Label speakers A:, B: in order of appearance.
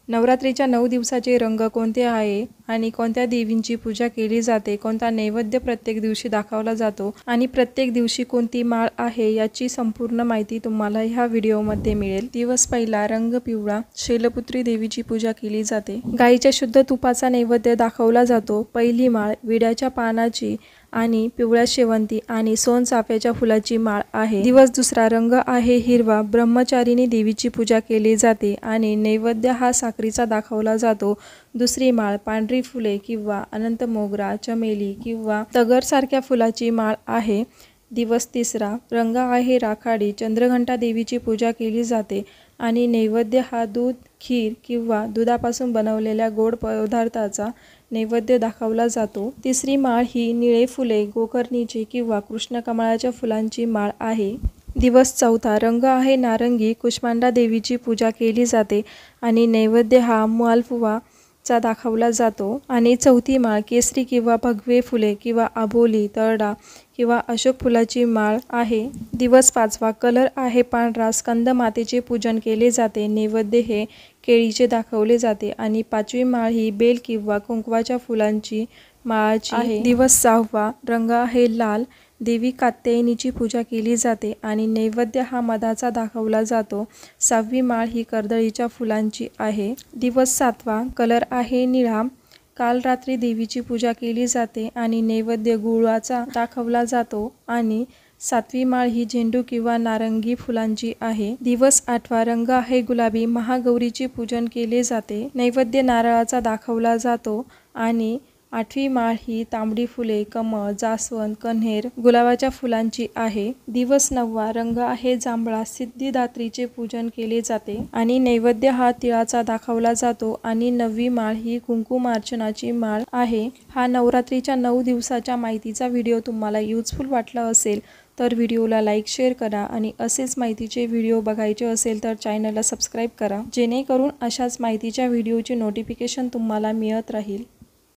A: नवरात्रीच्या 9 दिवसाचे रंग कोणते आहे आणि कोणत्या देवींची पूजा केली जाते, कोणता नैवेद्य प्रत्येक दिवशी दाखवला जातो आणि प्रत्येक दिवशी कोणती माळ आहे याची संपूर्ण माहिती तुम्हाला ह्या व्हिडिओमध्ये मिळेल। दिवस पहिला, रंग पिवळा, शैलपुत्री देवीची पूजा केली जाते। गाईच्या शुद्ध तुपाचा नैवेद्य दाखवला जातो। पहिली माळ विड्याच्या पानाची आणि पिवळ्या शेवंती आणि सोनचाफ्याच्या फुलाची माळ आहे। दिवस दुसरा, रंग आहे हिरवा, ब्रह्मचारिणी देवीची पूजा केली जाते आणि नैवेद्य हा साखरीचा दाखवला जातो। दुसरी माळ पांढरी फुले किंवा अनंत मोगरा, चमेली किंवा तगर सारख्या फुलाची माळ आहे। दिवस तिसरा, रंग आहे राखाडी, चंद्रघंटा देवीची पूजा केली जाते आणि नैवेद्य हा दूध, खीर किंवा दुधापासून बनवलेल्या गोड पदार्थाचा नैवेद्य दाखवला जातो। तिसरी माळ ही निळे फुले, गोकर्णीची किंवा कृष्णकमळाच्या फुलांची माळ आहे। दिवस चौथा, रंग आहे नारंगी, कुष्मांडा देवीची पूजा केली जाते आणि नैवेद्य हा मालपुवा चा दाखवला जातो। आणि चौथी माळ केसरी किंवा भगवे फुले किंवा अबोली, तळडा किंवा अशोक फुलाची माळ आहे। दिवस पाचवा, कलर आहे पांढरा, स्कंद मातेचे पूजन केले जाते, नैवेद्य हे केळीचे दाखवले जाते आणि पाचवी माळ ही बेल किंवा कुंकवाच्या फुलांची माळाची आहे। दिवस सहावा, रंग आहे लाल, देवी कात्यायनीची पूजा केली जाते आणि नैवेद्य हा मधाचा दाखवला जातो। सहावी माळ ही कर्दळीच्या फुलांची आहे। दिवस सातवा, कलर आहे निळा, काल रात्री देवीची पूजा केली जाते आणि नैवेद्य गुळाचा दाखवला जातो आणि सातवी माळ ही झेंडू किंवा नारंगी फुलांची आहे। दिवस आठवा, रंग आहे गुलाबी, महागौरीची पूजन केले जाते, नैवेद्य नारळाचा दाखवला जातो आणि आठवी माळ ही तांबडी फुले, कमळ, जास्वंद, कण्हेर, गुलाबाच्या फुलांची आहे। दिवस नववा, रंग आहे जांभळा, सिद्धिदात्रीचे पूजन केले जाते आणि नैवेद्य हा तिळाचा दाखवला जातो आणि नववी माळ ही कुंकुमार्चनाची माळ आहे। हा नवरात्रीच्या 9 दिवसाच्या माहितीचा व्हिडिओ तुम्हाला युजफुल वाटला असेल तर व्हिडिओला लाईक, शेअर करा आणि असेच माहितीचे व्हिडिओ बघायचे असेल तर चॅनलला सबस्क्राईब करा, जेणेकरून अशाच माहितीच्या व्हिडिओची नोटिफिकेशन तुम्हाला मिळत राहील।